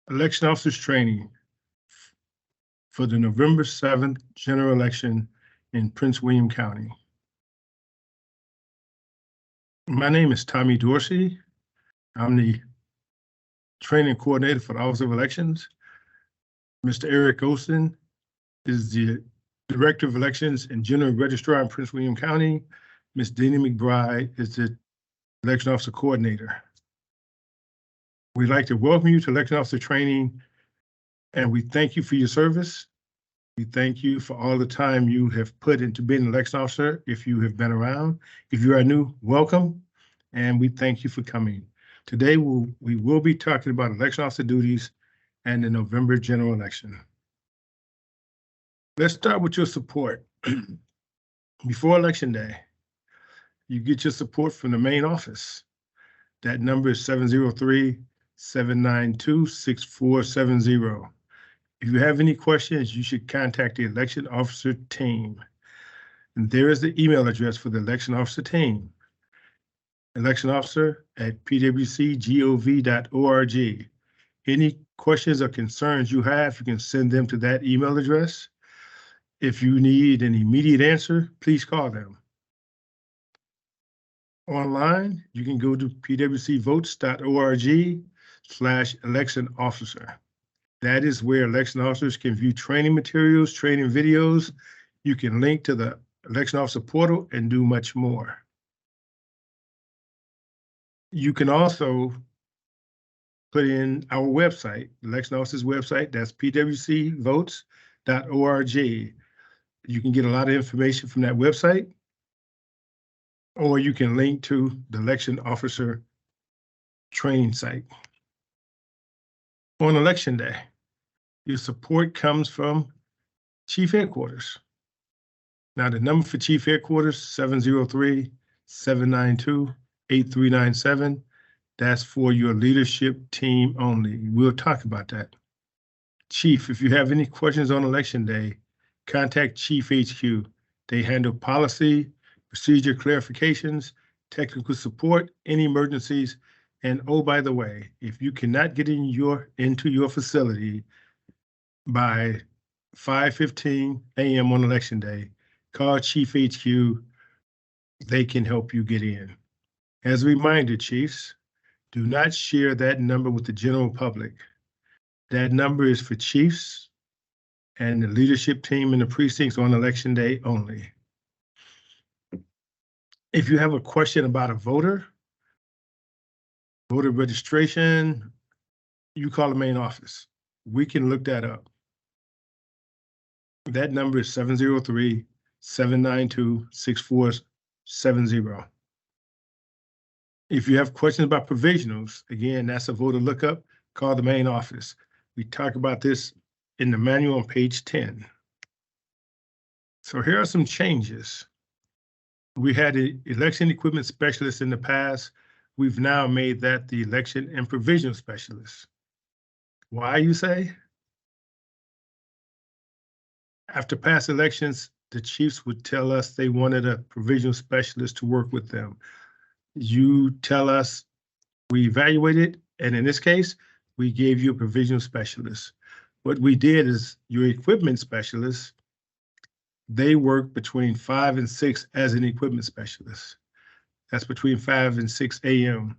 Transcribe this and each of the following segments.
Election officers training for the November 7th general election in Prince William County. My name is Tommy Dorsey. I'm the training coordinator for the Office of Elections. Mr. Eric Olson is the Director of Elections and General Registrar in Prince William County. Ms. Dina McBride is the Election Officer Coordinator. We'd like to welcome you to Election Officer Training, and we thank you for your service. We thank you for all the time you have put into being an election officer. If you have been around, if you are new, welcome, and we thank you for coming. Today, we will be talking about election officer duties and the November general election. Let's start with your support. Before Election Day, you get your support from the main office. That number is 703-792-6470. If you have any questions, you should contact the election officer team. And there is the email address for the election officer team, electionofficer@pwcgov.org. Any questions or concerns you have, you can send them to that email address. If you need an immediate answer, please call them. Online, you can go to pwcvotes.org/election officer. That is where election officers can view training materials, training videos. You can link to the election officer portal and do much more. You can also put in our website, election officer's website, that's pwcvotes.org. You can get a lot of information from that website, or you can link to the election officer training site. On Election Day, your support comes from Chief Headquarters. Now, the number for Chief Headquarters, 703-792-8397. That's for your leadership team only. We'll talk about that. Chief, if you have any questions on Election Day, contact Chief HQ. They handle policy, procedure clarifications, technical support, any emergencies. And oh, by the way, if you cannot get into your facility by 5:15 a.m. on Election Day, call Chief HQ. They can help you get in. As a reminder, Chiefs, do not share that number with the general public. That number is for chiefs and the leadership team in the precincts on Election Day only. If you have a question about a voter registration, you call the main office. We can look that up. That number is 703-792-6470. If you have questions about provisionals, again, that's a voter lookup, call the main office. We talk about this in the manual on page 10. So here are some changes. We had an election equipment specialist in the past. We've now made that the election and provisional specialist. Why, you say? After past elections, the chiefs would tell us they wanted a provisional specialist to work with them. You tell us, we evaluated, and in this case, we gave you a provisional specialist. What we did is your equipment specialist, they work between 5 and 6 as an equipment specialist. That's between 5 and 6 a.m.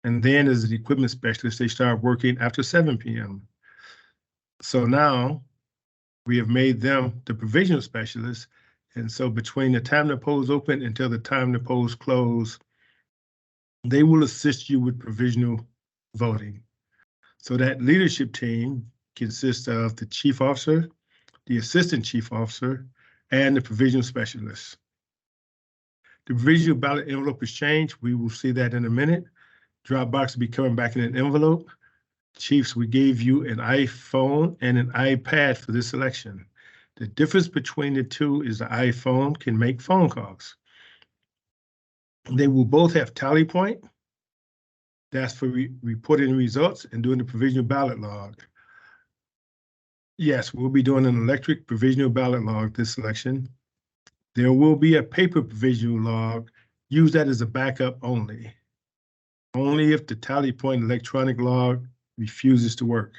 And then as an equipment specialist, they start working after 7 p.m. So now we have made them the provisional specialists. And so between the time the polls open until the time the polls close, they will assist you with provisional voting. So that leadership team consists of the chief officer, the assistant chief officer, and the provisional specialist. The provisional ballot envelope is changed. We will see that in a minute. Drop box will be coming back in an envelope. Chiefs, we gave you an iPhone and an iPad for this election. The difference between the two is the iPhone can make phone calls. They will both have tally point. That's for reporting results and doing the provisional ballot log. Yes, we'll be doing an electric provisional ballot log this election. There will be a paper provisional log. Use that as a backup only. Only if the tally point electronic log refuses to work.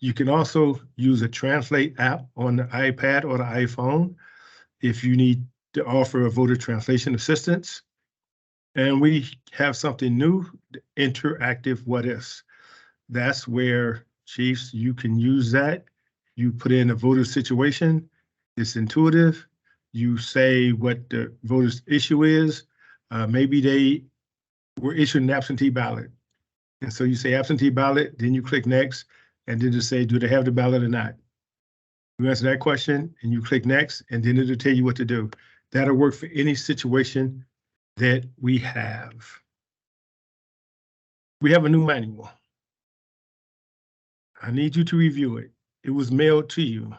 You can also use a translate app on the iPad or the iPhone if you need to offer a voter translation assistance. And we have something new, the interactive what ifs. That's where, chiefs, you can use that. You put in a voter situation. It's intuitive. You say what the voter's issue is. Maybe they were issued an absentee ballot. And so you say absentee ballot, then you click next, and then just say, do they have the ballot or not? You answer that question and you click next, and then it'll tell you what to do. That'll work for any situation that we have. We have a new manual. I need you to review it. It was mailed to you.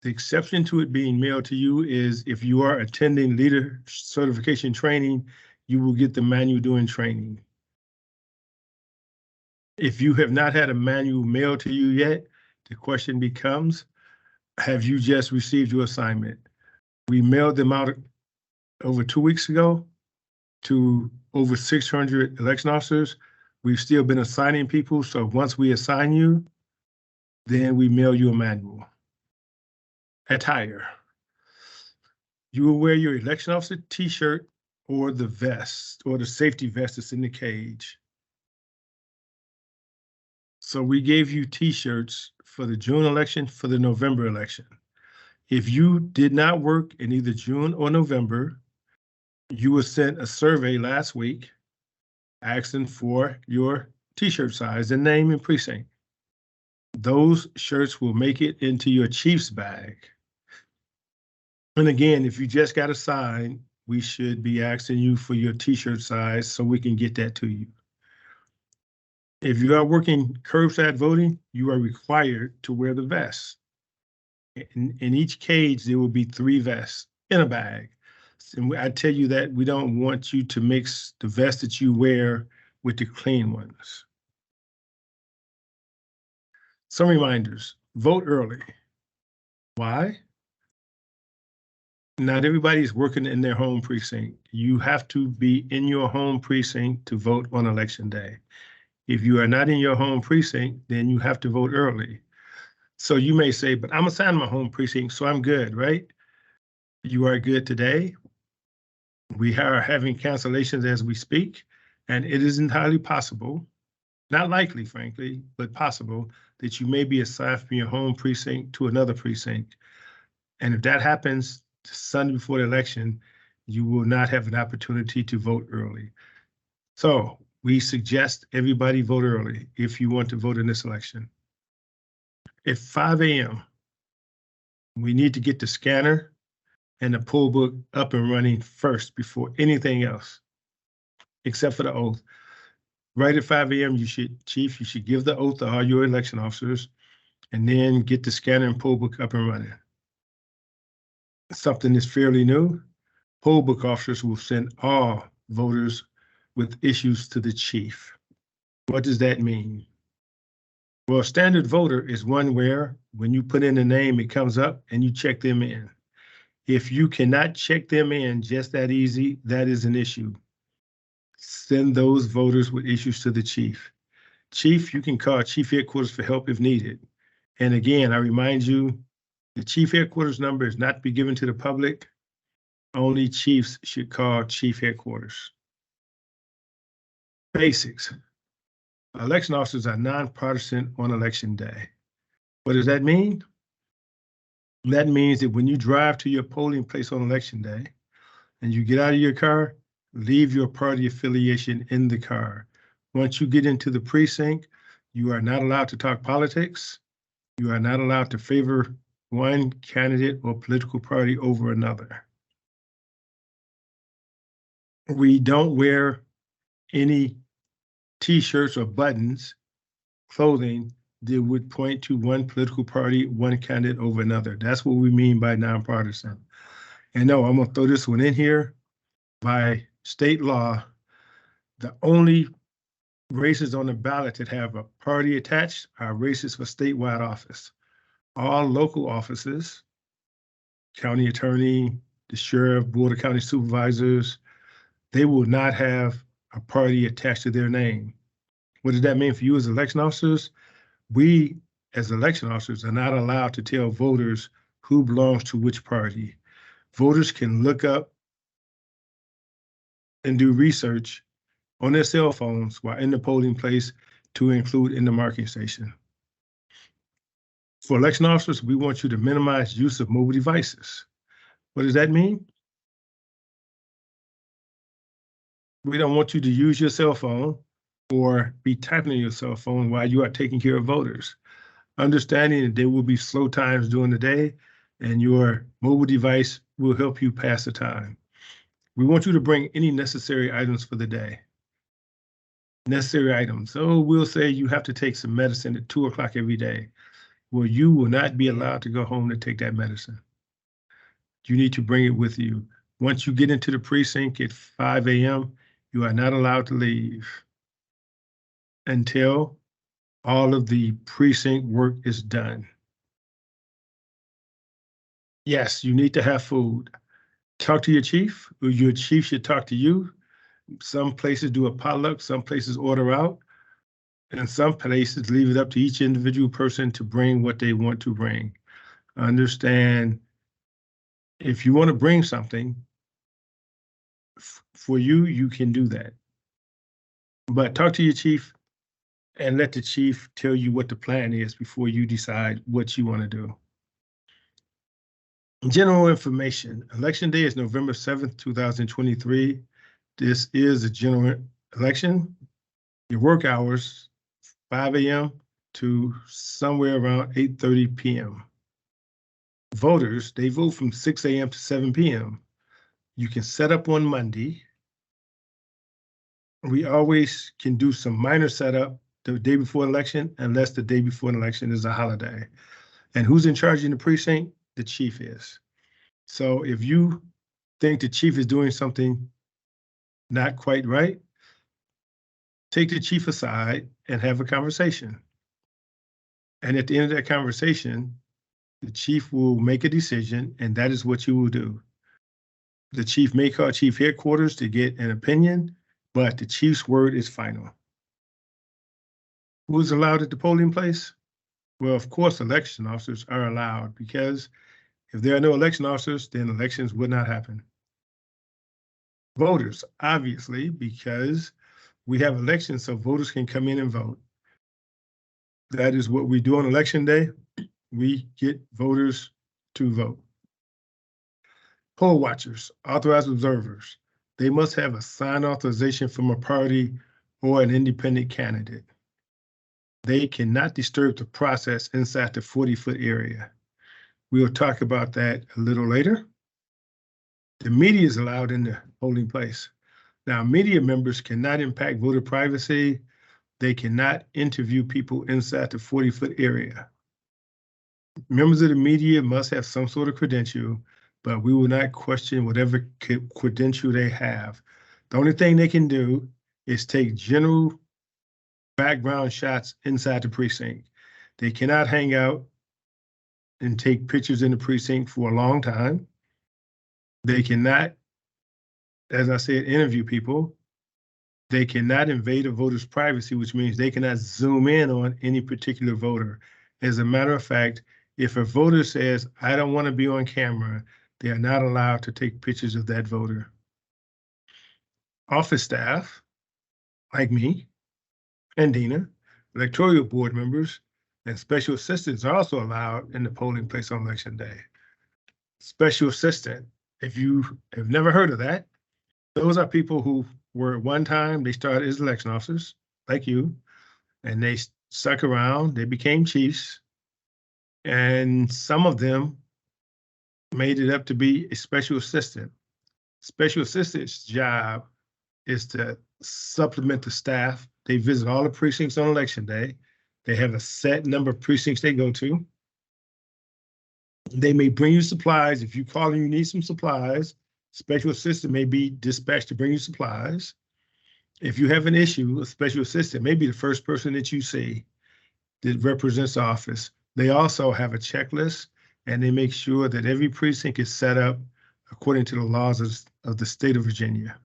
The exception to it being mailed to you is if you are attending leader certification training, you will get the manual during training. If you have not had a manual mailed to you yet, the question becomes, have you just received your assignment? We mailed them out over 2 weeks ago to over 600 election officers. We've still been assigning people, so once we assign you, then we mail you a manual. Attire. You will wear your election officer t-shirt or the vest or the safety vest that's in the cage. So we gave you t-shirts for the June election, for the November election. If you did not work in either June or November, you were sent a survey last week asking for your t-shirt size and name and precinct. Those shirts will make it into your chief's bag. And again, if you just got assigned, we should be asking you for your t-shirt size so we can get that to you. If you are working curbside voting, you are required to wear the vest. In each cage, there will be 3 vests in a bag. And I tell you that we don't want you to mix the vest that you wear with the clean ones. Some reminders: vote early. Why? Not everybody's working in their home precinct. You have to be in your home precinct to vote on election day. If you are not in your home precinct, then you have to vote early. So you may say, but I'm assigned my home precinct, so I'm good, right? You are good today. We are having cancellations as we speak, and it is entirely possible, not likely, frankly, but possible that you may be assigned from your home precinct to another precinct. And if that happens the Sunday before the election, you will not have an opportunity to vote early. So we suggest everybody vote early if you want to vote in this election. At 5 a.m., we need to get the scanner and the poll book up and running first before anything else, except for the oath. Right at 5 a.m., you should give the oath to all your election officers and then get the scanner and poll book up and running. Something that's fairly new: poll book officers will send all voters with issues to the chief. What does that mean? Well, a standard voter is one where when you put in a name, it comes up and you check them in. If you cannot check them in just that easy, that is an issue. Send those voters with issues to the chief. Chief, you can call chief headquarters for help if needed. And again, I remind you, the chief headquarters number is not to be given to the public. Only chiefs should call chief headquarters. Basics. Election officers are nonpartisan on election day. What does that mean? That means that when you drive to your polling place on election day and you get out of your car, leave your party affiliation in the car. Once you get into the precinct, you are not allowed to talk politics. You are not allowed to favor one candidate or political party over another. We don't wear any t-shirts or buttons, clothing that would point to one political party, one candidate over another. That's what we mean by nonpartisan. And no, I'm gonna throw this one in here. By state law, the only races on the ballot that have a party attached are races for statewide office. All local offices, county attorney, the sheriff, board of county supervisors, they will not have a party attached to their name. What does that mean for you as election officers? We as election officers, are not allowed to tell voters who belongs to which party. Voters can look up and do research on their cell phones while in the polling place to include in the marking station. For election officers, we want you to minimize use of mobile devices. What does that mean? We don't want you to use your cell phone or be typing on your cell phone while you are taking care of voters. Understanding that there will be slow times during the day and your mobile device will help you pass the time. We want you to bring any necessary items for the day. Necessary items. So we'll say you have to take some medicine at 2 o'clock every day. Well, you will not be allowed to go home to take that medicine. You need to bring it with you. Once you get into the precinct at 5 a.m., you are not allowed to leave until all of the precinct work is done. Yes, you need to have food. Talk to your chief, or your chief should talk to you. Some places do a potluck, some places order out, and some places leave it up to each individual person to bring what they want to bring. Understand, if you want to bring something for you, you can do that. But talk to your chief and let the chief tell you what the plan is before you decide what you want to do. General information. Election day is November 7th, 2023. This is a general election. Your work hours, 5 a.m. to somewhere around 8:30 p.m. Voters, they vote from 6 a.m. to 7 p.m. You can set up on Monday. We always can do some minor setup the day before election, unless the day before an election is a holiday. And who's in charge in the precinct? The chief is. So if you think the chief is doing something not quite right, take the chief aside and have a conversation. And at the end of that conversation, the chief will make a decision, and that is what you will do. The chief may call chief headquarters to get an opinion, but the chief's word is final. Who is allowed at the polling place? Well, of course, election officers are allowed, because if there are no election officers, then elections would not happen. Voters, obviously, because we have elections so voters can come in and vote. That is what we do on election day. We get voters to vote. Poll watchers, authorized observers, they must have a signed authorization from a party or an independent candidate. They cannot disturb the process inside the 40-foot area. We'll talk about that a little later. The media is allowed in the polling place. Now, media members cannot impact voter privacy. They cannot interview people inside the 40-foot area. Members of the media must have some sort of credential, but we will not question whatever credential they have. The only thing they can do is take general background shots inside the precinct. They cannot hang out and take pictures in the precinct for a long time. They cannot, as I said, interview people. They cannot invade a voter's privacy, which means they cannot zoom in on any particular voter. As a matter of fact, if a voter says, I don't want to be on camera, they are not allowed to take pictures of that voter. Office staff, like me and Dina, electoral board members, and special assistants are also allowed in the polling place on election day. Special assistant, if you have never heard of that, those are people who were at one time, they started as election officers, like you, and they stuck around, they became chiefs, and some of them made it up to be a special assistant. Special assistant's job is to supplement the staff. They visit all the precincts on election day. They have a set number of precincts they go to. They may bring you supplies. If you call and you need some supplies, special assistant may be dispatched to bring you supplies. If you have an issue, a special assistant may be the first person that you see that represents the office. They also have a checklist, and they make sure that every precinct is set up according to the laws of the state of Virginia.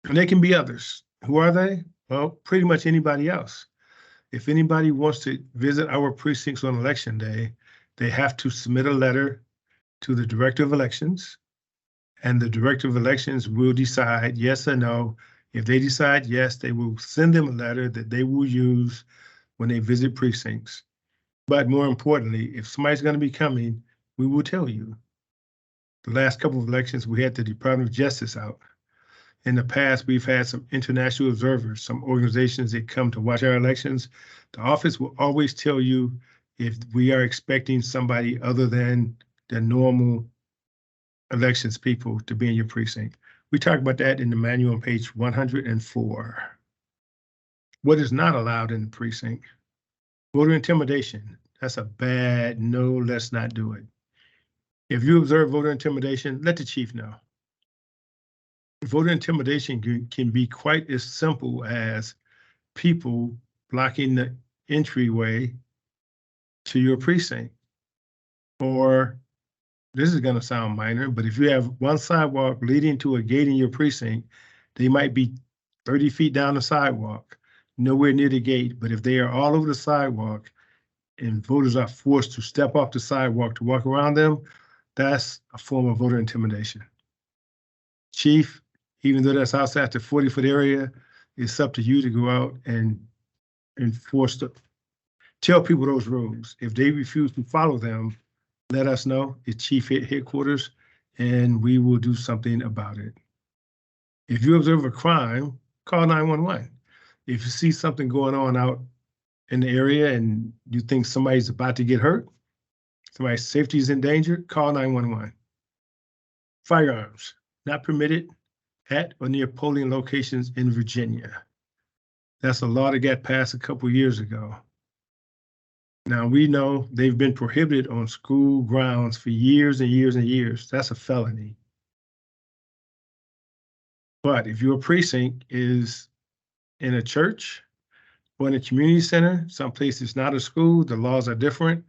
And there can be others. Who are they? Well, pretty much anybody else. if anybody wants to visit our precincts on election day, they have to submit a letter to the Director of Elections, and the Director of Elections will decide yes or no. If they decide yes, they will send them a letter that they will use when they visit precincts. But more importantly, if somebody's going to be coming, we will tell you. The last couple of elections, we had the Department of Justice out. In the past, we've had some international observers, some organizations that come to watch our elections. The office will always tell you if we are expecting somebody other than the normal elections people to be in your precinct. We talk about that in the manual on page 104. What is not allowed in the precinct? Voter intimidation. That's a bad no, let's not do it. If you observe voter intimidation, let the chief know. Voter intimidation can be quite as simple as people blocking the entryway to your precinct. Or, this is going to sound minor, but if you have one sidewalk leading to a gate in your precinct, they might be 30 feet down the sidewalk, nowhere near the gate. But if they are all over the sidewalk and voters are forced to step off the sidewalk to walk around them, that's a form of voter intimidation. Chief, even though that's outside the 40-foot area, it's up to you to go out and enforce tell people those rules. If they refuse to follow them, let us know. It's chief headquarters, and we will do something about it. If you observe a crime, call 911. If you see something going on out in the area and you think somebody's about to get hurt, somebody's safety is in danger, call 911. Firearms, not permitted at or near polling locations in Virginia. That's a law that got passed a couple years ago. Now, we know they've been prohibited on school grounds for years and years and years. That's a felony. But if your precinct is in a church or in a community center, someplace it's not a school, the laws are different,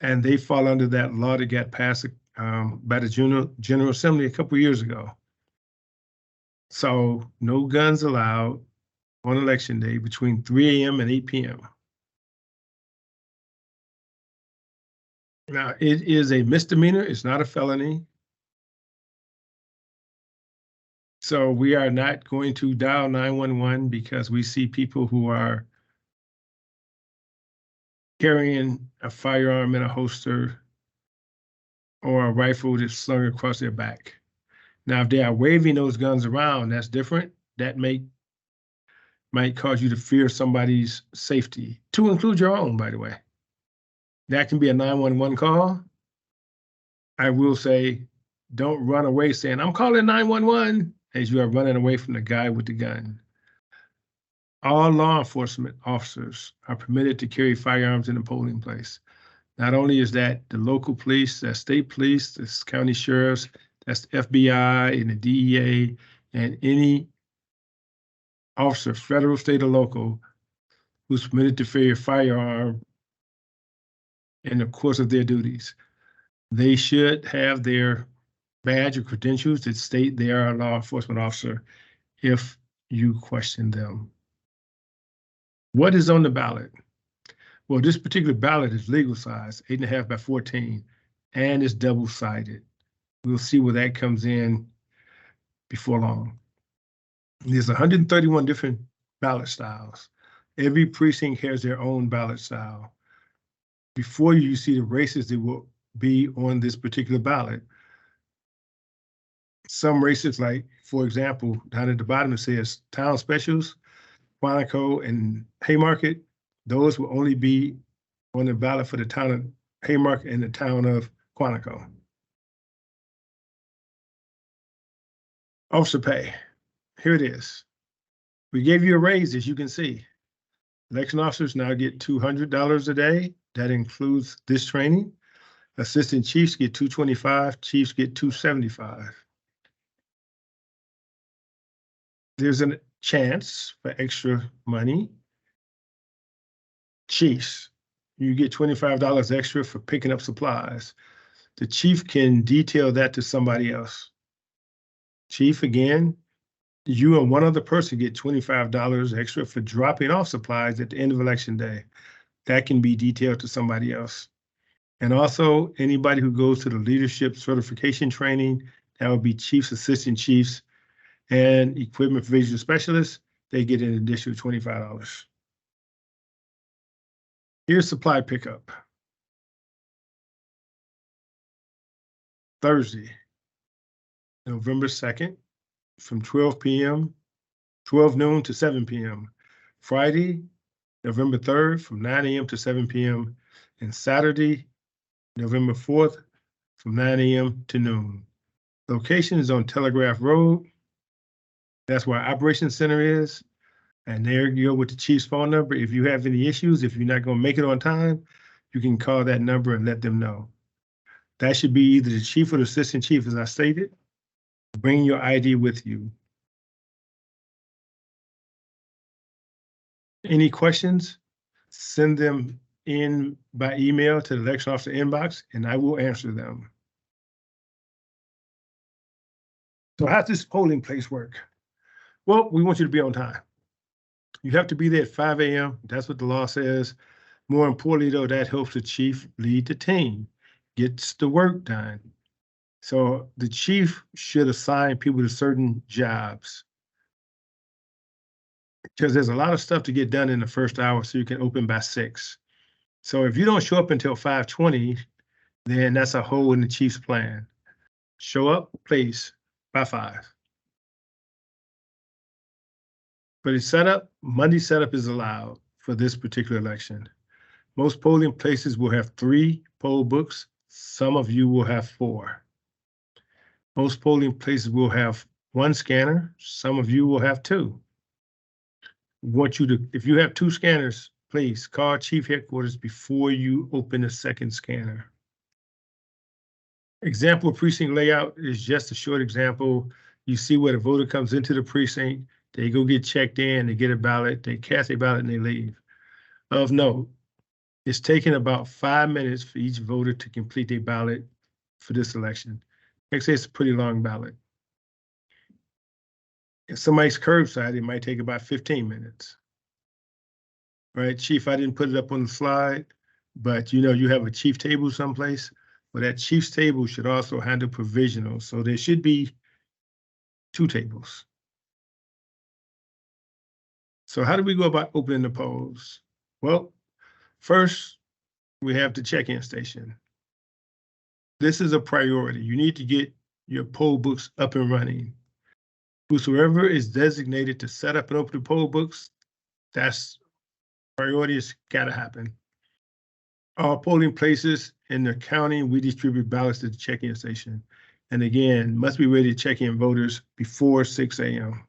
and they fall under that law that got passed by the General Assembly a couple years ago. So no guns allowed on election day between 3 a.m. and 8 p.m. Now, it is a misdemeanor. It's not a felony. So we are not going to dial 911 because we see people who are carrying a firearm in a holster or a rifle that's slung across their back. Now, if they are waving those guns around, that's different. That might cause you to fear somebody's safety, to include your own, by the way. That can be a 911 call. I will say, don't run away saying, I'm calling 911, as you are running away from the guy with the gun. All law enforcement officers are permitted to carry firearms in the polling place. Not only is that the local police, that's state police, that's county sheriffs, that's the FBI and the DEA, and any officer, federal, state, or local, who's permitted to carry a firearm in the course of their duties. They should have their badge or credentials that state they are a law enforcement officer if you question them. What is on the ballot? Well, this particular ballot is legal size, 8.5 by 14, and it's double-sided. We'll see where that comes in before long. There's 131 different ballot styles. Every precinct has their own ballot style. Before you see the races that will be on this particular ballot. Some races, like, for example, down at the bottom it says town specials, Quantico and Haymarket, those will only be on the ballot for the town of Haymarket and the town of Quantico. Officer pay, here it is. We gave you a raise, as you can see. Election officers now get $200 a day. That includes this training. Assistant chiefs get $225, chiefs get $275. There's a chance for extra money. Chiefs, you get $25 extra for picking up supplies. The chief can detail that to somebody else. Chief, again, You and one other person get $25 extra for dropping off supplies at the end of election day. That can be detailed to somebody else. And also, anybody who goes to the leadership certification training, that would be chiefs, assistant chiefs, and equipment provision specialists, they get an additional $25. Here's supply pickup. Thursday, November 2nd, from 12 p.m., 12 noon to 7 p.m. Friday, November 3rd, from 9 a.m. to 7 p.m. And Saturday, November 4th, from 9 a.m. to noon. Location is on Telegraph Road. That's where our operations center is. And there you go with the chief's phone number. If you have any issues, if you're not going to make it on time, you can call that number and let them know. That should be either the chief or the assistant chief, as I stated. Bring your ID with you. Any questions? Send them in by email to the election officer inbox, and I will answer them. So how's this polling place work? Well, we want you to be on time. You have to be there at 5 a.m. That's what the law says. More importantly, though, that helps the chief lead the team, gets the work done. So the chief should assign people to certain jobs because there's a lot of stuff to get done in the first hour so you can open by 6. So if you don't show up until 5:20, then that's a hole in the chief's plan. Show up, please, by 5. For the setup, Monday setup is allowed for this particular election. Most polling places will have 3 poll books. Some of you will have 4. Most polling places will have 1 scanner. Some of you will have 2. Want you to, if you have 2 scanners, please call chief headquarters before you open a second scanner. Example of precinct layout is just a short example. You see where the voter comes into the precinct, they go get checked in, they get a ballot, they cast a ballot and they leave. Of note, it's taking about 5 minutes for each voter to complete their ballot for this election. Like I say, it's a pretty long ballot. If somebody's curbside, it might take about 15 minutes. Right, Chief, I didn't put it up on the slide, but you know, you have a chief table someplace. Well, that chief's table should also handle provisional. So there should be 2 tables. So how do we go about opening the polls? Well, first, we have the check-in station. This is a priority. You need to get your poll books up and running. Whosoever is designated to set up and open the poll books, that's priority has got to happen. All polling places in the county, we distribute ballots to the check-in station. And again, must be ready to check in voters before 6 a.m.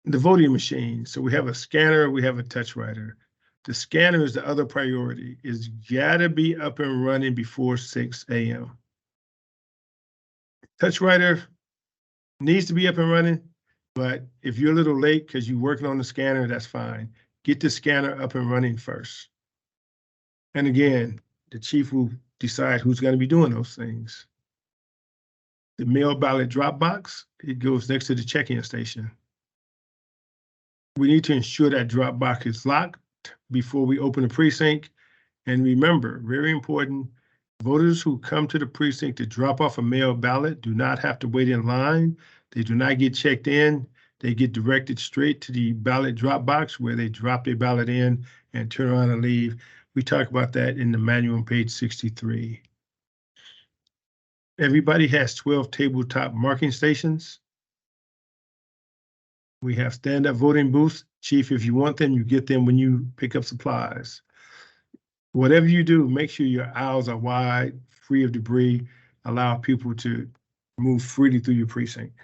The voting machine. So we have a scanner, we have a touch writer. The scanner is the other priority. It's gotta be up and running before 6 a.m. Touch writer needs to be up and running, but if you're a little late because you're working on the scanner, that's fine. Get the scanner up and running first. And again, the chief will decide who's going to be doing those things. The mail ballot drop box, it goes next to the check-in station. We need to ensure that drop box is locked before we open the precinct. And remember, very important, voters who come to the precinct to drop off a mail ballot do not have to wait in line. They do not get checked in. They get directed straight to the ballot drop box where they drop their ballot in and turn around and leave. We talk about that in the manual on page 63. Everybody has 12 tabletop marking stations. We have stand-up voting booths. Chief, if you want them, you get them when you pick up supplies. Whatever you do, make sure your aisles are wide, free of debris, allow people to move freely through your precinct.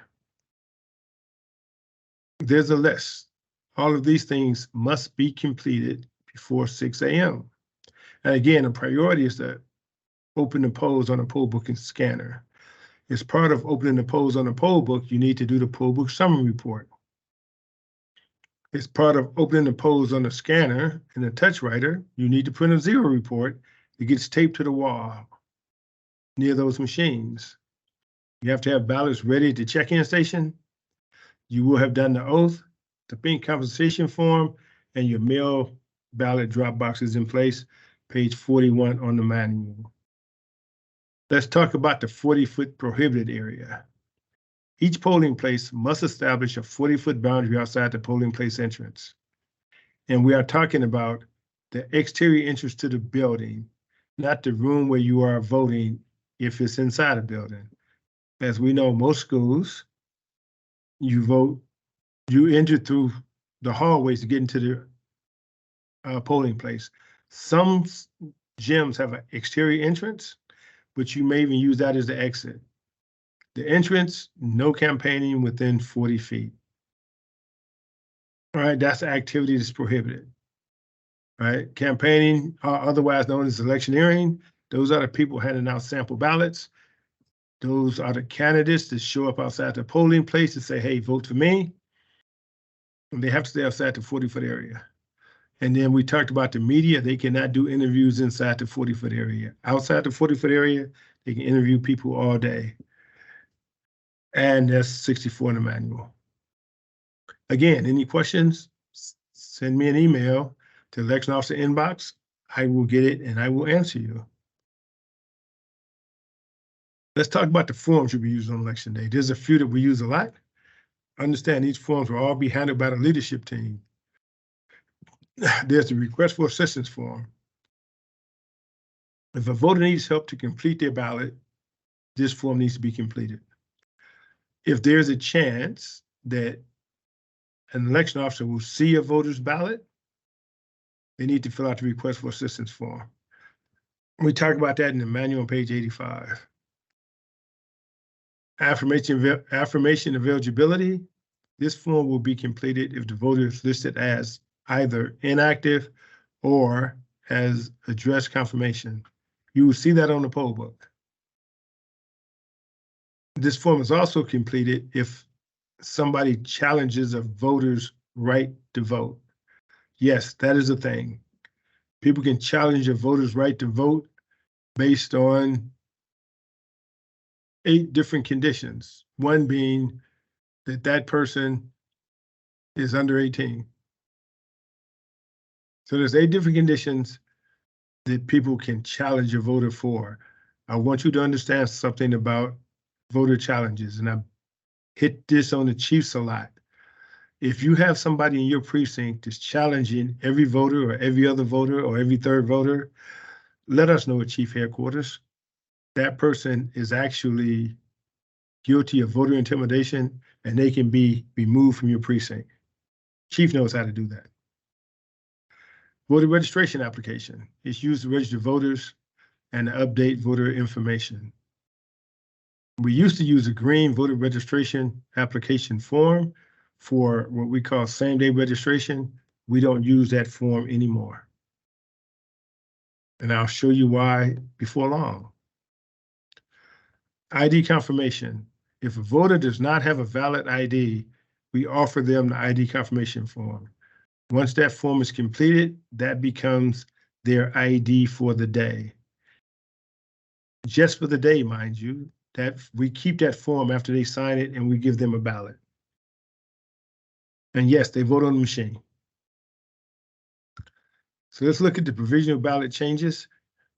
There's a list. All of these things must be completed before 6 a.m. And again, the priority is to open the polls on a poll book and scanner. As part of opening the polls on a poll book, you need to do the poll book summary report. As part of opening the polls on the scanner and the touch writer, you need to print a 0 report that gets taped to the wall near those machines. You have to have ballots ready at the check-in station. You will have done the oath, the pink compensation form, and your mail ballot drop box is in place, page 41 on the manual. Let's talk about the 40-foot prohibited area. Each polling place must establish a 40-foot boundary outside the polling place entrance. And we are talking about the exterior entrance to the building, not the room where you are voting if it's inside a building. As we know, most schools, you enter through the hallways to get into the polling place. Some gyms have an exterior entrance, but you may even use that as the exit. The entrance, no campaigning within 40 feet. All right, that's the activity that's prohibited. All right, campaigning, otherwise known as electioneering, those are the people handing out sample ballots. Those are the candidates that show up outside the polling place to say, hey, vote for me. And they have to stay outside the 40-foot area. And then we talked about the media. They cannot do interviews inside the 40-foot area. Outside the 40-foot area, they can interview people all day. And that's 64 in the manual. Again, any questions, send me an email to election officer inbox. I will get it and I will answer you. Let's talk about the forms you'll be using on election day. There's a few that we use a lot. Understand these forms will all be handled by the leadership team. There's the request for assistance form. If a voter needs help to complete their ballot, this form needs to be completed. If there's a chance that an election officer will see a voter's ballot, they need to fill out the request for assistance form. We talk about that in the manual on page 85. Affirmation of eligibility. This form will be completed if the voter is listed as either inactive or has address confirmation. You will see that on the poll book. This form is also completed if somebody challenges a voter's right to vote. Yes, that is a thing. People can challenge a voter's right to vote based on 8 different conditions. One being that that person is under 18. So there's 8 different conditions that people can challenge a voter for. I want you to understand something about voter challenges, and I hit this on the Chiefs a lot. If you have somebody in your precinct that's challenging every voter or every other voter or every third voter, let us know at Chief Headquarters. That person is actually guilty of voter intimidation and they can be removed from your precinct. Chief knows how to do that. Voter registration application. It's used to register voters and to update voter information. We used to use a green voter registration application form for what we call same-day registration. We don't use that form anymore. And I'll show you why before long. ID confirmation. If a voter does not have a valid ID, we offer them the ID confirmation form. Once that form is completed, that becomes their ID for the day. Just for the day, mind you, that we keep that form after they sign it and we give them a ballot. And yes, they vote on the machine. So let's look at the provisional ballot changes.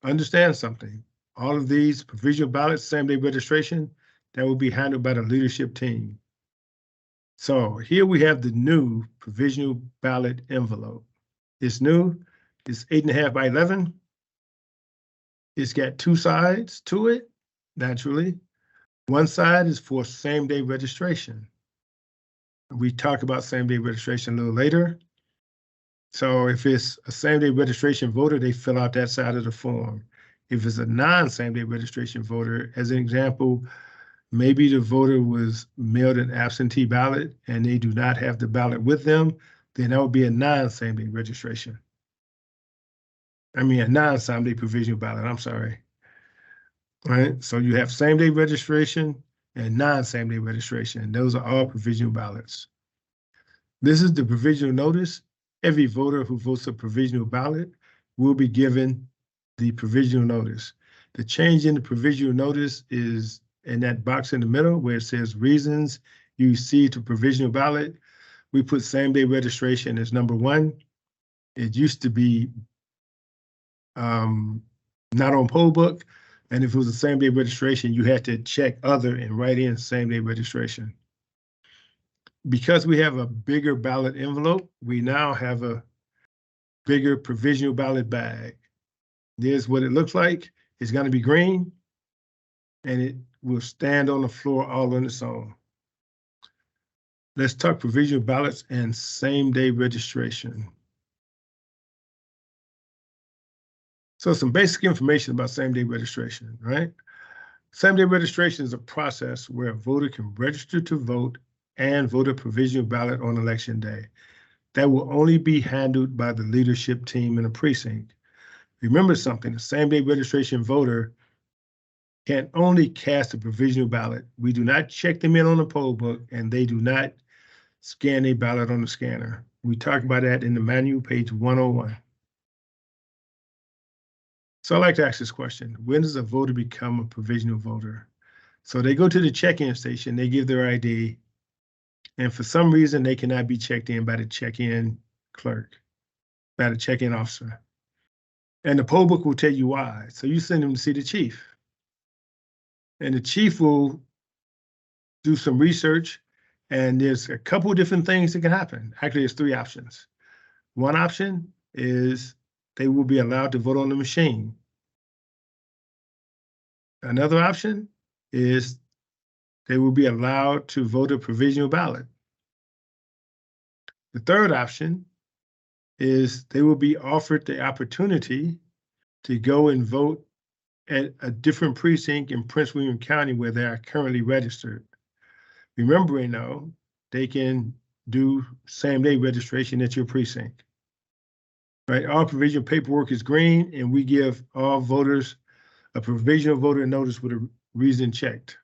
Understand something. All of these provisional ballots, same-day registration, that will be handled by the leadership team. So here we have the new provisional ballot envelope. It's new, it's 8.5 by 11. It's got 2 sides to it, naturally. One side is for same-day registration. We talk about same-day registration a little later. So if it's a same-day registration voter, they fill out that side of the form. If it's a non-same-day registration voter, as an example, maybe the voter was mailed an absentee ballot and they do not have the ballot with them, then that would be a non-same-day registration. I mean, a non-same-day provisional ballot, I'm sorry. All right, so you have same-day registration and non-same-day registration. Those are all provisional ballots. This is the provisional notice. Every voter who votes a provisional ballot will be given the provisional notice. The change in the provisional notice is in that box in the middle where it says reasons you received a provisional ballot, we put same-day registration as number 1. It used to be not on poll book, and if it was a same-day registration, you had to check other and write in same-day registration. Because we have a bigger ballot envelope, we now have a bigger provisional ballot bag. There's what it looks like. It's going to be green, and it will stand on the floor all on its own. Let's talk provisional ballots and same-day registration. So some basic information about same-day registration, right? Same-day registration is a process where a voter can register to vote and vote a provisional ballot on election day. That will only be handled by the leadership team in a precinct. Remember something, the same-day registration voter can only cast a provisional ballot. We do not check them in on the poll book, and they do not scan a ballot on the scanner. We talk about that in the manual, page 101. So I like to ask this question: when does a voter become a provisional voter? So they go to the check-in station, they give their ID, and for some reason they cannot be checked in by the check-in clerk, by the check-in officer. And the poll book will tell you why. So you send them to see the chief. And the chief will do some research, and there's a couple of different things that can happen. Actually, there's 3 options. One option is they will be allowed to vote on the machine. Another option is they will be allowed to vote a provisional ballot. The third option is they will be offered the opportunity to go and vote at a different precinct in Prince William County where they are currently registered. Remembering though, they can do same-day registration at your precinct. Right, all provisional paperwork is green, and we give all voters a provisional voter notice with a reason checked.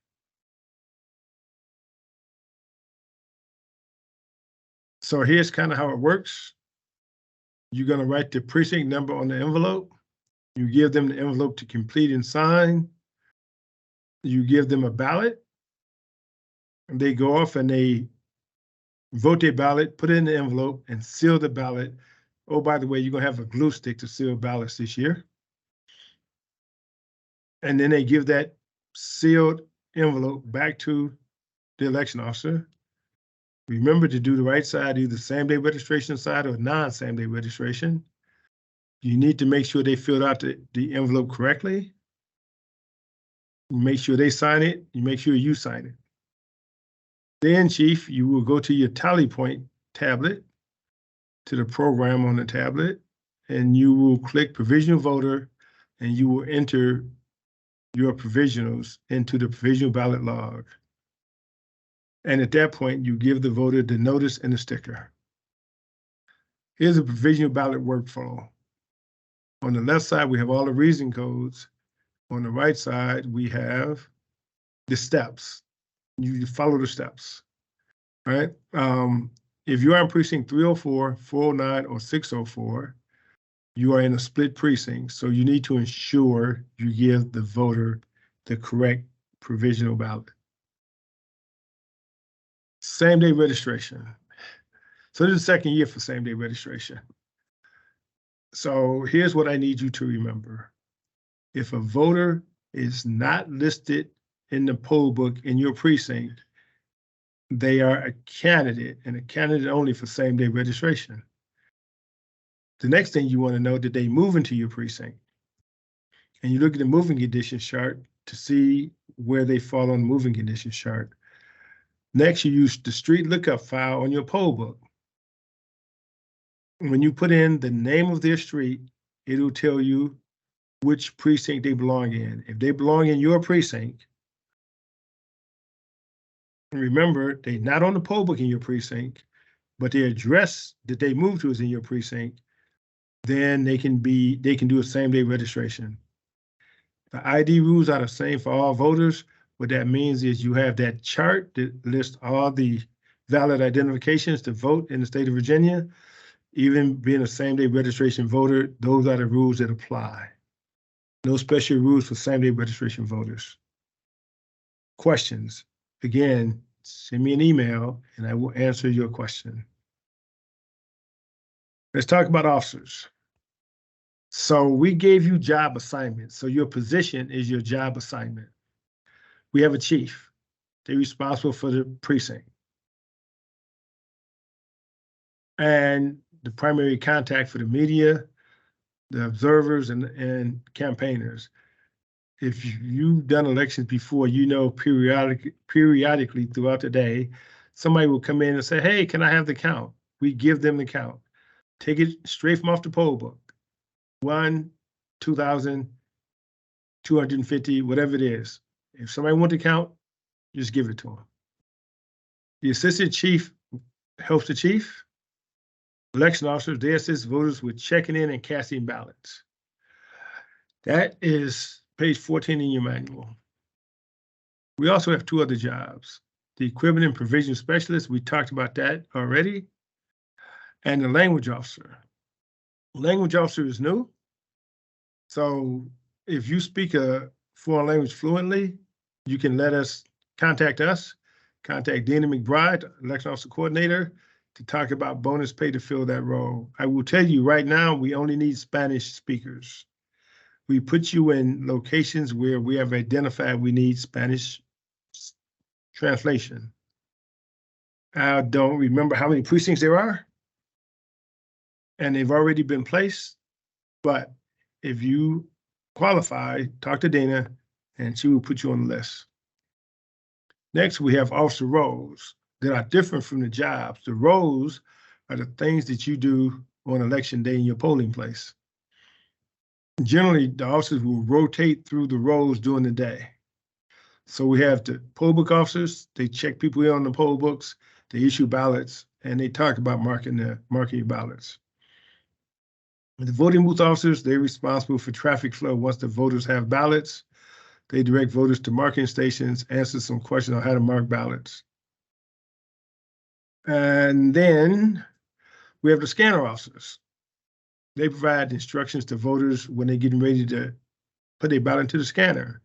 So here's kind of how it works. You're going to write the precinct number on the envelope. You give them the envelope to complete and sign. You give them a ballot. And they go off and they vote their ballot, put it in the envelope, and seal the ballot. Oh, by the way, you're going to have a glue stick to seal ballots this year. And then they give that sealed envelope back to the election officer. Remember to do the right side, either same-day registration side or non-same-day registration. You need to make sure they filled out the envelope correctly. You make sure they sign it. You make sure you sign it. Then, Chief, you will go to your tally point tablet, to the program on the tablet, and you will click provisional voter, and you will enter your provisionals into the provisional ballot log. And at that point, you give the voter the notice and the sticker. Here's a provisional ballot workflow. On the left side, we have all the reason codes. On the right side, we have the steps. You follow the steps, right? If you are in precinct 304, 409, or 604, you are in a split precinct, so you need to ensure you give the voter the correct provisional ballot. Same-day registration. So this is the second year for same-day registration. So here's what I need you to remember. If a voter is not listed in the poll book in your precinct, they are a candidate, and a candidate only for same-day registration. The next thing you want to know, did they move into your precinct? And you look at the moving conditions chart to see where they fall on the moving conditions chart. Next, you use the street lookup file on your poll book. When you put in the name of their street, it'll tell you which precinct they belong in. If they belong in your precinct, remember, they're not on the poll book in your precinct, but the address that they moved to is in your precinct, then they can do a same-day registration. The ID rules are the same for all voters. What that means is you have that chart that lists all the valid identifications to vote in the state of Virginia. Even being a same-day registration voter, those are the rules that apply. No special rules for same-day registration voters. questions, again, send me an email and I will answer your question. Let's talk about officers. So we gave you job assignments. So your position is your job assignment. We have a chief. They're responsible for the precinct. And the primary contact for the media, the observers, and campaigners. If you've done elections before, you know periodically throughout the day, somebody will come in and say, hey, can I have the count? We give them the count. Take it straight from off the poll book. 1, 2,000, 250, whatever it is. If somebody wants to count, just give it to them. The assistant chief helps the chief. Election officers, they assist voters with checking in and casting ballots. That is page 14 in your manual. We also have 2 other jobs. The equipment and provision specialist, we talked about that already. And the language officer. Language officer is new. So if you speak a foreign language fluently, you can contact us, contact Dana McBride, election officer coordinator, to talk about bonus pay to fill that role. I will tell you right now, we only need Spanish speakers. We put you in locations where we have identified we need Spanish translation. I don't remember how many precincts there are, and they've already been placed, but if you qualify, talk to Dana, and she will put you on the list. Next, we have officer roles that are different from the jobs. The roles are the things that you do on election day in your polling place. Generally, the officers will rotate through the roles during the day. So we have the poll book officers, they check people in on the poll books, they issue ballots, and they talk about marking your ballots. The voting booth officers, they're responsible for traffic flow once the voters have ballots. They direct voters to marking stations, answer some questions on how to mark ballots. And then we have the scanner officers. They provide instructions to voters when they're getting ready to put their ballot into the scanner,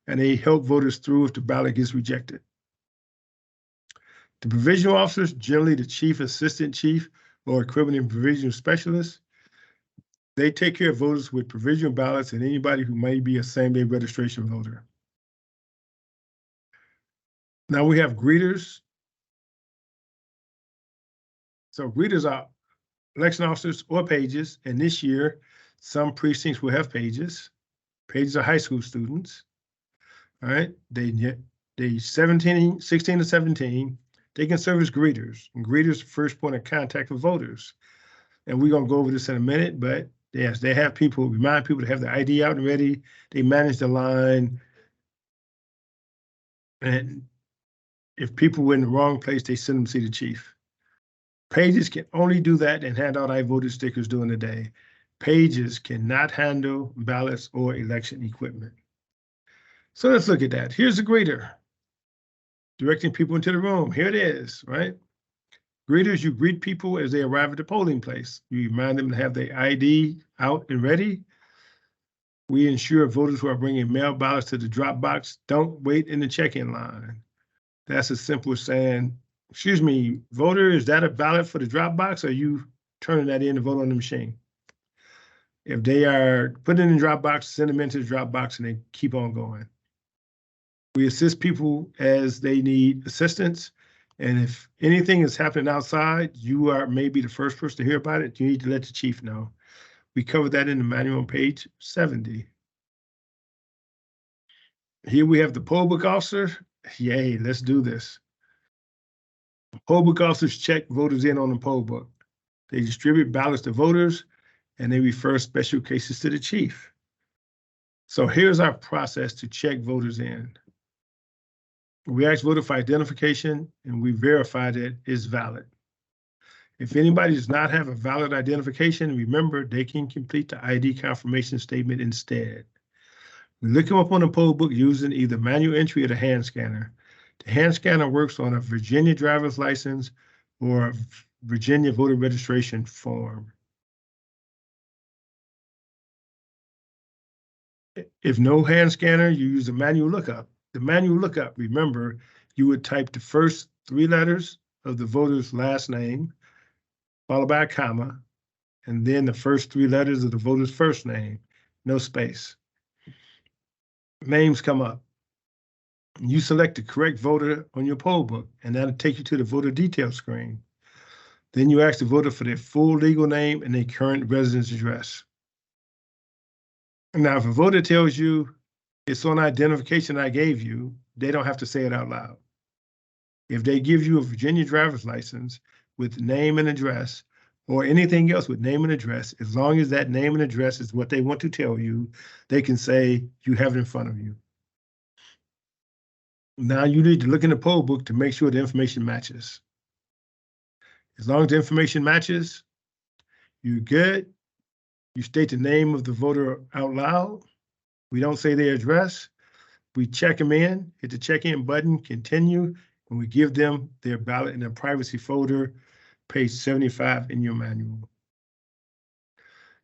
and they help voters through if the ballot gets rejected. The provisional officers, generally the chief, assistant chief, or equivalent and provisional specialist, they take care of voters with provisional ballots and anybody who may be a same-day registration voter. Now we have greeters. So greeters are election officers or pages, and this year, some precincts will have pages. Pages are high school students. All right, they 16 to 17. They can serve as greeters, and greeters first point of contact with voters. And we're gonna go over this in a minute, but yes, they have people, remind people to have their ID out and ready. They manage the line. And if people were in the wrong place, they send them to see the chief. Pages can only do that and hand out I voted stickers during the day. Pages cannot handle ballots or election equipment. So let's look at that. Here's the greeter, directing people into the room. Here it is, right? Greeters, you greet people as they arrive at the polling place. You remind them to have their ID out and ready. We ensure voters who are bringing mail ballots to the drop box don't wait in the check-in line. That's as simple as saying, excuse me, voter, is that a ballot for the drop box, or are you turning that in to vote on the machine? If they are put in the drop box, send them into the drop box and they keep on going. We assist people as they need assistance. And if anything is happening outside, you are maybe the first person to hear about it, you need to let the chief know. We covered that in the manual on page 70. Here we have the poll book officer. Yay, let's do this. Poll book officers check voters in on the poll book. They distribute ballots to voters, and they refer special cases to the chief. So here's our process to check voters in. We ask voter for identification, and we verify that it's valid. If anybody does not have a valid identification, remember, they can complete the ID confirmation statement instead. We look them up on the poll book using either manual entry or the hand scanner. The hand scanner works on a Virginia driver's license or a Virginia voter registration form. If no hand scanner, you use a manual lookup. the manual lookup, remember, you would type the first 3 letters of the voter's last name, followed by a comma, and then the first 3 letters of the voter's first name, no space. Names come up. You select the correct voter on your poll book, and that'll take you to the voter detail screen. Then you ask the voter for their full legal name and their current residence address. Now, if a voter tells you it's on identification I gave you, they don't have to say it out loud. If they give you a Virginia driver's license with name and address, or anything else with name and address, as long as that name and address is what they want to tell you, they can say you have it in front of you. Now you need to look in the poll book to make sure the information matches. As long as the information matches, you're good. You state the name of the voter out loud. We don't say their address. We check them in, hit the check-in button, continue, and we give them their ballot in a privacy folder, page 75 in your manual.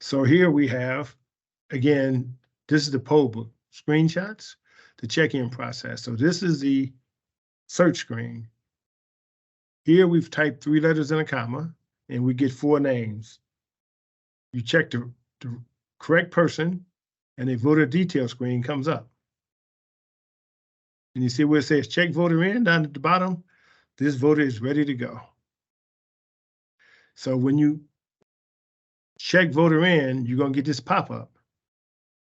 So here we have, again, this is the poll book, screenshots, the check-in process. So this is the search screen. Here we've typed 3 letters and a comma, and we get 4 names. You check the correct person, and a voter detail screen comes up. And you see where it says check voter in down at the bottom? This voter is ready to go. So when you check voter in, you're going to get this pop-up.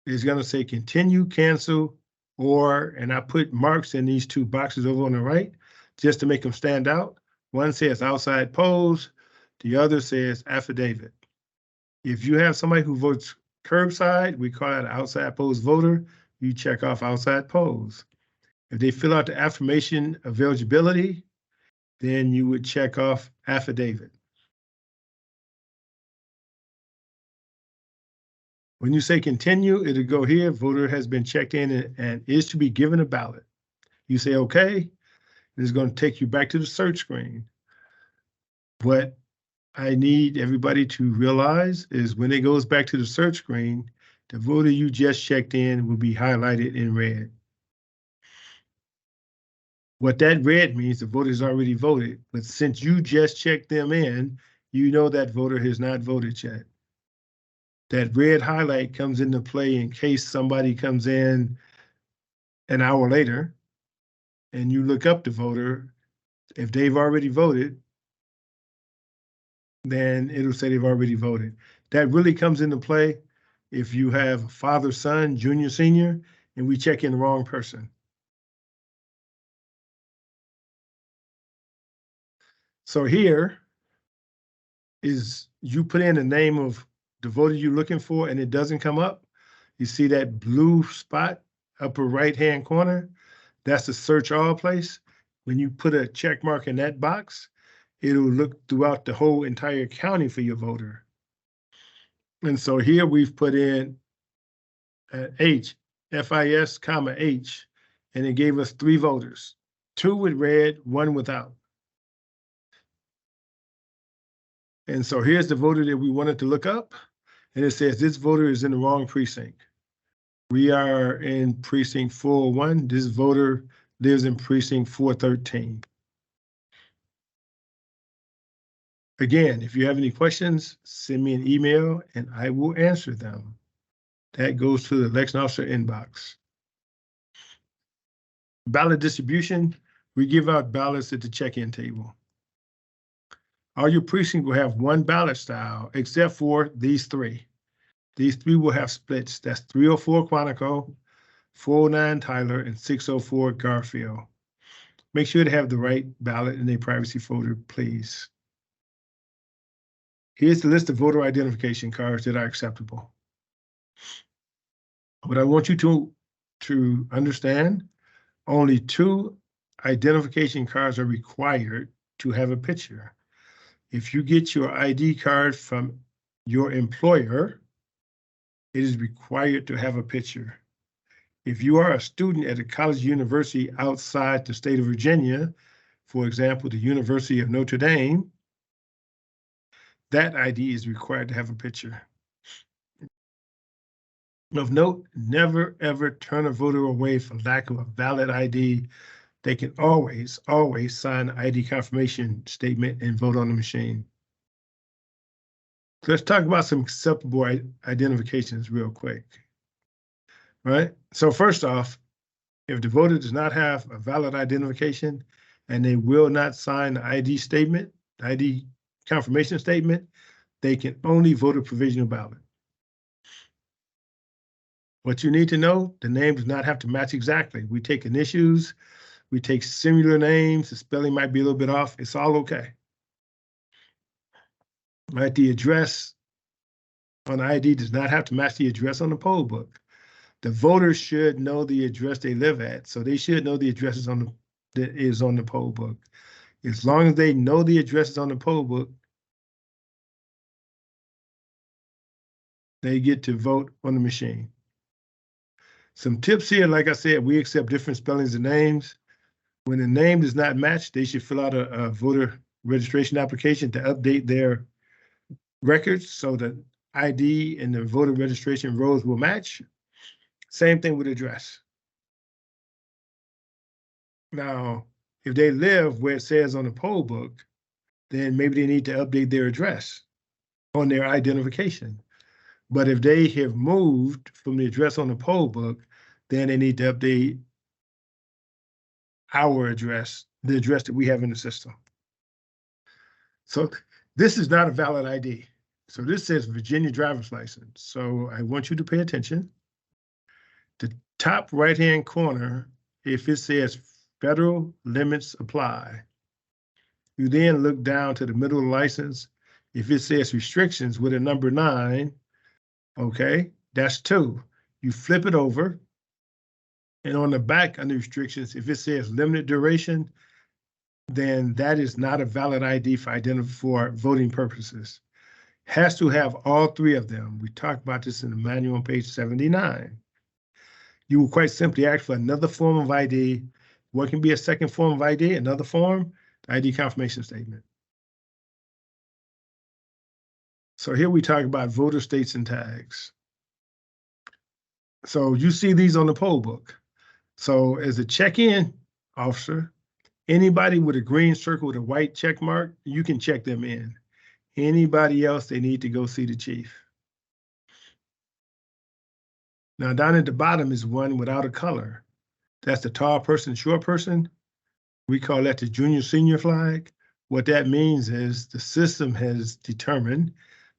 It's going to say continue, cancel, or, and I put marks in these 2 boxes over on the right just to make them stand out. One says outside polls, the other says affidavit. If you have somebody who votes curbside, we call that an outside polls voter, you check off outside polls. If they fill out the affirmation of eligibility, then you would check off affidavit. When you say continue, it'll go here, voter has been checked in and is to be given a ballot. You say okay, it's going to take you back to the search screen. What I need everybody to realize is when it goes back to the search screen, the voter you just checked in will be highlighted in red. What that red means, the voter's already voted, but since you just checked them in, you know that voter has not voted yet. That red highlight comes into play in case somebody comes in an hour later and you look up the voter. If they've already voted, then it'll say they've already voted. That really comes into play if you have father, son, junior, senior, and we check in the wrong person. So here is you put in the name of the voter you're looking for and it doesn't come up. You see that blue spot, upper right-hand corner? That's the search all place. When you put a check mark in that box, it'll look throughout the whole entire county for your voter. And so here we've put in H, FIS, comma H, and it gave us 3 voters, 2 with red, 1 without. And so here's the voter that we wanted to look up. And it says this voter is in the wrong precinct. We are in precinct 401. This voter lives in precinct 413. Again, if you have any questions, send me an email and I will answer them. That goes to the election officer inbox. Ballot distribution, we give out ballots at the check-in table. All your precincts will have 1 ballot style, except for these 3. These 3 will have splits. That's 304 Quantico, 409 Tyler, and 604 Garfield. Make sure to have the right ballot in their privacy folder, please. Here's the list of voter identification cards that are acceptable. What I want you to understand, only 2 identification cards are required to have a picture. If you get your ID card from your employer, it is required to have a picture. If you are a student at a college or university outside the state of Virginia, for example, the University of Notre Dame, that ID is required to have a picture. Of note, never ever turn a voter away for lack of a valid ID. They can always sign an ID confirmation statement and vote on the machine. Let's talk about some acceptable identifications real quick, right? So first off, if the voter does not have a valid identification and they will not sign the ID statement, ID confirmation statement, they can only vote a provisional ballot. What you need to know, the name does not have to match exactly. We take initials, we take similar names, the spelling might be a little bit off, it's all okay. Right, the address on ID does not have to match the address on the poll book. The voters should know the address they live at, so they should know the address is on the poll book. As long as they know the address is on the poll book, they get to vote on the machine. Some tips here, like I said, we accept different spellings of names. When the name does not match, they should fill out a voter registration application to update their records so that ID and the voter registration rows will match. Same thing with address. Now, if they live where it says on the poll book, then maybe they need to update their address on their identification. But if they have moved from the address on the poll book, then they need to update our address, the address that we have in the system. So this is not a valid ID. So this says Virginia driver's license. So I want you to pay attention. The top right-hand corner, if it says federal limits apply, you then look down to the middle of the license. If it says restrictions with a number 9, okay, that's 2. You flip it over, and on the back under restrictions, if it says limited duration, then that is not a valid ID for voting purposes. Has to have all 3 of them. We talked about this in the manual on page 79. You will quite simply ask for another form of ID. What can be a second form of ID? Another form, the ID confirmation statement. So here we talk about voter states and tags. So you see these on the poll book. So as a check-in officer, anybody with a green circle with a white check mark, you can check them in. Anybody else, they need to go see the chief. Now down at the bottom is one without a color. That's the tall person, short person. We call that the junior senior flag. What that means is the system has determined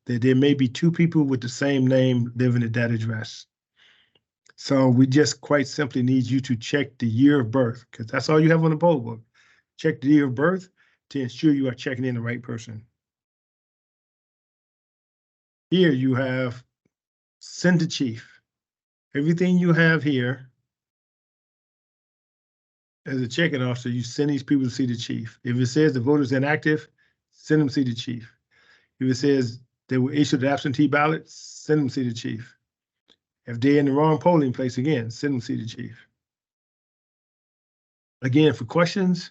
that there may be 2 people with the same name living at that address. So we just quite simply need you to check the year of birth, because that's all you have on the poll book. Check the year of birth to ensure you are checking in the right person. Here you have send to chief. Everything you have here, as a check-in officer, you send these people to see the chief. If it says the voter's inactive, send them to see the chief. If it says they were issued an absentee ballot, send them to see the chief. If they're in the wrong polling place, again, send them to see the chief. Again, for questions,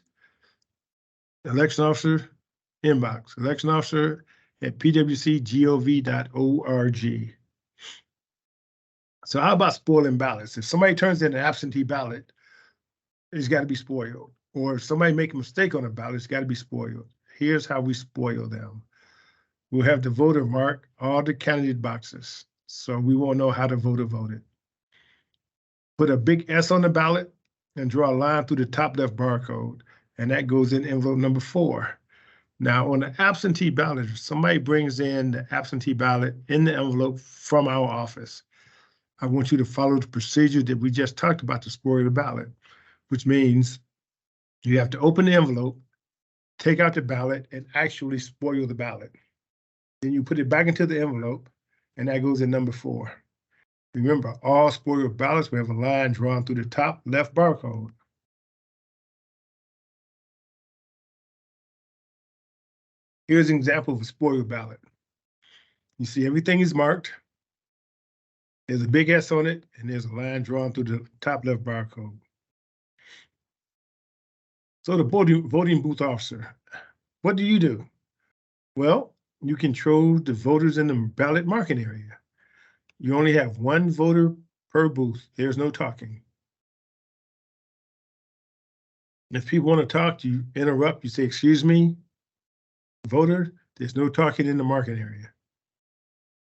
election officer inbox, election officer at pwcgov.org. So how about spoiling ballots? If somebody turns in an absentee ballot, it's got to be spoiled. Or if somebody make a mistake on a ballot, it's got to be spoiled. Here's how we spoil them. We'll have the voter mark all the candidate boxes, so we won't know how the voter voted. Put a big S on the ballot and draw a line through the top left barcode, and that goes in envelope number 4. Now, on the absentee ballot, if somebody brings in the absentee ballot in the envelope from our office, I want you to follow the procedure that we just talked about to spoil the ballot, which means you have to open the envelope, take out the ballot, and actually spoil the ballot. Then you put it back into the envelope, and that goes in number 4. Remember, all spoiled ballots, we have a line drawn through the top left barcode. Here's an example of a spoiled ballot. You see everything is marked. There's a big S on it, and there's a line drawn through the top left barcode. So the voting booth officer, what do you do? Well, you control the voters in the ballot marking area. You only have one voter per booth. There's no talking. If people want to talk, you interrupt, you say, excuse me, voter, there's no talking in the marking area.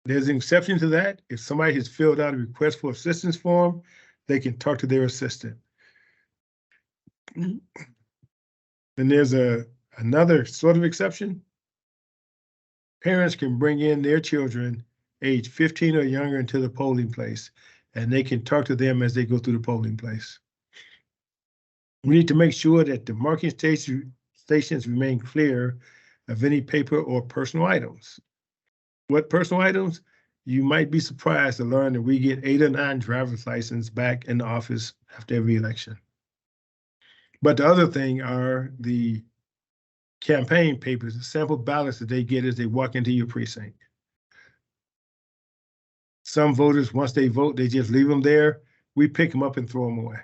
There's an exception to that. If somebody has filled out a request for assistance form, they can talk to their assistant. And there's another sort of exception. Parents can bring in their children age 15 or younger into the polling place, and they can talk to them as they go through the polling place. We need to make sure that the marking stations remain clear of any paper or personal items. What personal items? You might be surprised to learn that we get 8 or 9 driver's licenses back in the office after every election. But the other thing are the campaign papers, the sample ballots that they get as they walk into your precinct. Some voters, once they vote, they just leave them there. We pick them up and throw them away.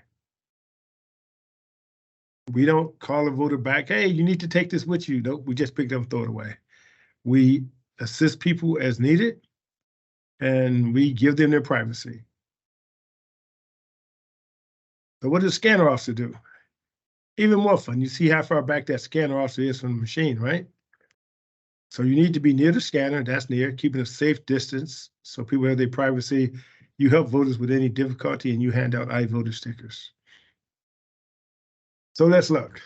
We don't call a voter back, hey, you need to take this with you. Nope, we just pick it up and throw it away. We assist people as needed, and we give them their privacy. So what does the scanner officer do? Even more fun. You see how far back that scanner officer is from the machine, right? So you need to be near the scanner, that's near, keeping a safe distance so people have their privacy. You help voters with any difficulty, and you hand out iVoter stickers. So let's look.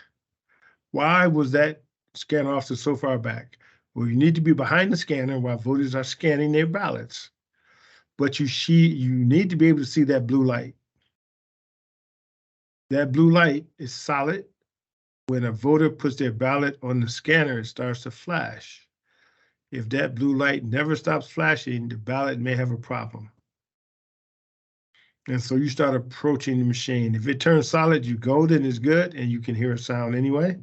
Why was that scanner officer so far back? Well, you need to be behind the scanner while voters are scanning their ballots. But you need to be able to see that blue light. That blue light is solid. When a voter puts their ballot on the scanner, it starts to flash. If that blue light never stops flashing, the ballot may have a problem. And so you start approaching the machine. If it turns solid, you go, then it's good, and you can hear a sound anyway.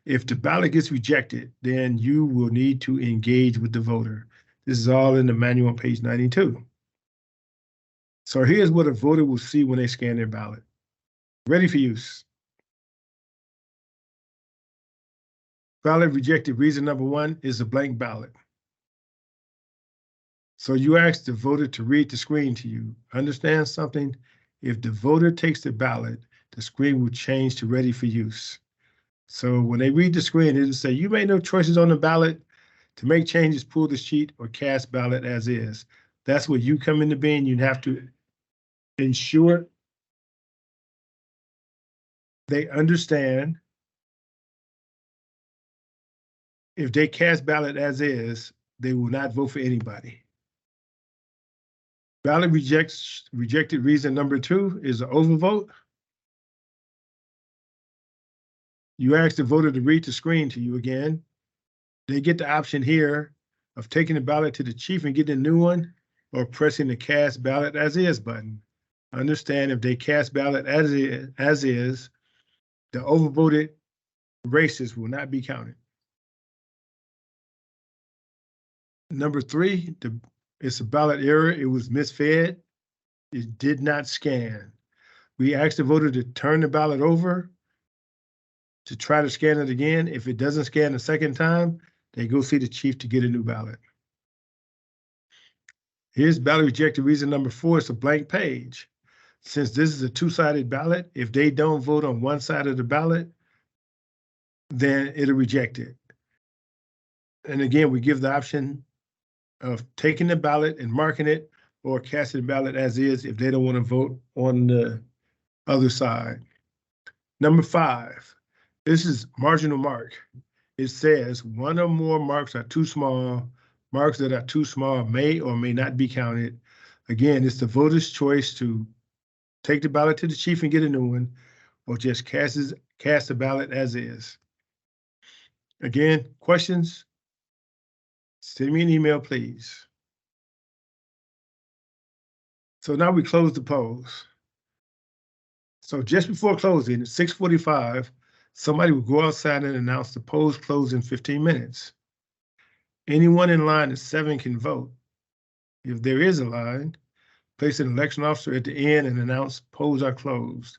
If the ballot gets rejected, then you will need to engage with the voter. This is all in the manual on page 92. So here's what a voter will see when they scan their ballot. Ready for use. Ballot rejected, reason number 1 is a blank ballot. So you ask the voter to read the screen to you. Understand something? If the voter takes the ballot, the screen will change to ready for use. So when they read the screen, it'll say, you made no choices on the ballot. To make changes, pull the sheet or cast ballot as is. That's where you come into being. You have to ensure they understand if they cast ballot as is, they will not vote for anybody. Ballot rejected reason number 2 is an overvote. You ask the voter to read the screen to you again. They get the option here of taking the ballot to the chief and getting a new one, or pressing the cast ballot as is button. Understand, if they cast ballot as is, the overvoted races will not be counted. Number 3, it's a ballot error. It was misfed. It did not scan. We asked the voter to turn the ballot over to try to scan it again. If it doesn't scan a second time, they go see the chief to get a new ballot. Here's ballot rejected reason number 4. It's a blank page. Since this is a 2-sided ballot, if they don't vote on one side of the ballot, then it'll reject it. And again, we give the option of taking the ballot and marking it, or casting the ballot as is if they don't want to vote on the other side. Number 5, this is marginal mark. It says 1 or more marks are too small. Marks that are too small may or may not be counted. Again, it's the voter's choice to take the ballot to the chief and get a new one, or just cast the ballot as is. Again, questions? Send me an email, please. So now we close the polls. So just before closing, at 6:45, somebody will go outside and announce the polls close in 15 minutes. Anyone in line at 7 can vote. If there is a line, place an election officer at the end and announce polls are closed.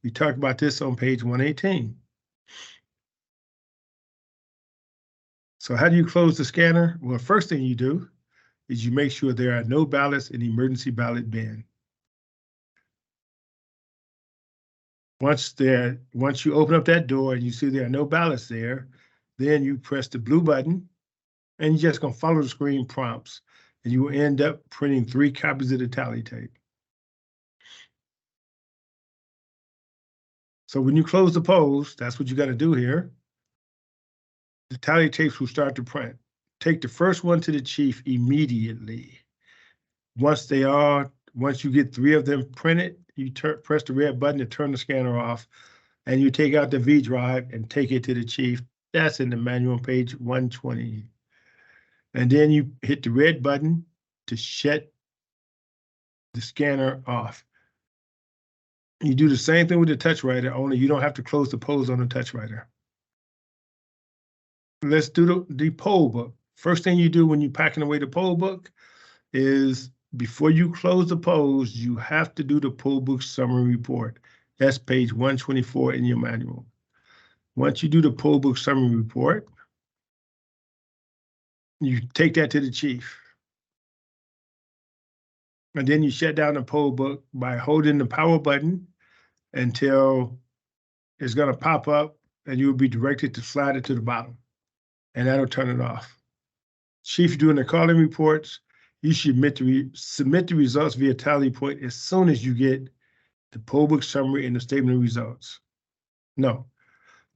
We talked about this on page 118. So how do you close the scanner? Well, first thing you do is you make sure there are no ballots in the emergency ballot bin. Once you open up that door and you see there are no ballots there, then you press the blue button and you're just going to follow the screen prompts, and you will end up printing 3 copies of the tally tape. So when you close the polls, that's what you got to do here. The tally tapes will start to print. Take the first one to the chief immediately. Once you get 3 of them printed, you press the red button to turn the scanner off, and you take out the V drive and take it to the chief. That's in the manual on page 120. And then you hit the red button to shut the scanner off. You do the same thing with the touch writer, only you don't have to close the polls on the touch writer. Let's do the poll book. First thing you do when you're packing away the poll book is before you close the polls, you have to do the poll book summary report. That's page 124 in your manual. Once you do the poll book summary report, you take that to the chief. And then you shut down the poll book by holding the power button until it's going to pop up and you'll be directed to slide it to the bottom. And that'll turn it off. Chief doing the calling reports, you should submit the results via tally point as soon as you get the poll book summary and the statement of results. No,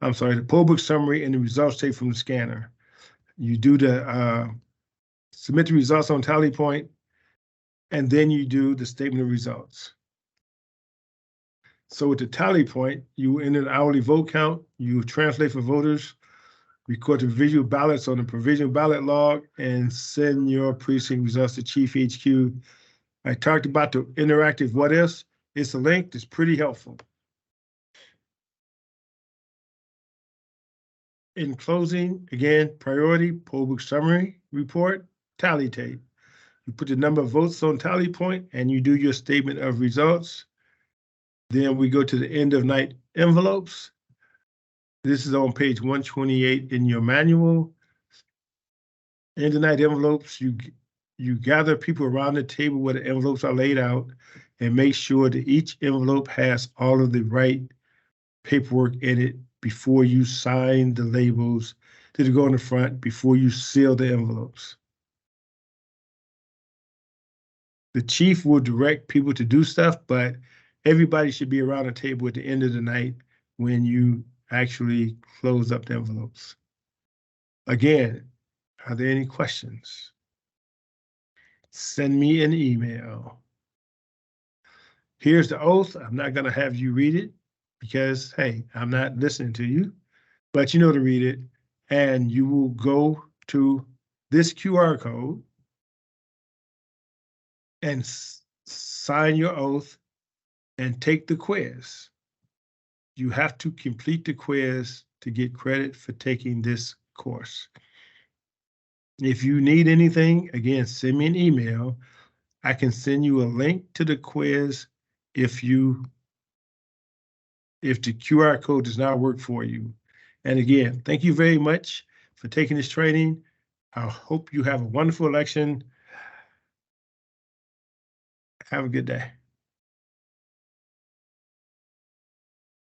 I'm sorry, the poll book summary and the results tape from the scanner. You do the submit the results on tally point, and then you do the statement of results. So with the tally point, you enter the hourly vote count, you translate for voters, record the visual ballots on the provisional ballot log, and send your precinct results to Chief HQ. I talked about the interactive what ifs. It's a link that's pretty helpful. In closing, again, priority, poll book summary report, tally tape. You put the number of votes on tally point and you do your statement of results. Then we go to the end of night envelopes. This is on page 128 in your manual. End of night envelopes, you gather people around the table where the envelopes are laid out and make sure that each envelope has all of the right paperwork in it before you sign the labels that go on the front, before you seal the envelopes. The chief will direct people to do stuff, but everybody should be around the table at the end of the night when you actually close up the envelopes. Again, are there any questions? Send me an email. Here's the oath. I'm not going to have you read it because, hey, I'm not listening to you, but you know to read it. And you will go to this QR code and sign your oath and take the quiz. You have to complete the quiz to get credit for taking this course. If you need anything, again, send me an email. I can send you a link to the quiz if the QR code does not work for you. And again, thank you very much for taking this training. I hope you have a wonderful election. Have a good day.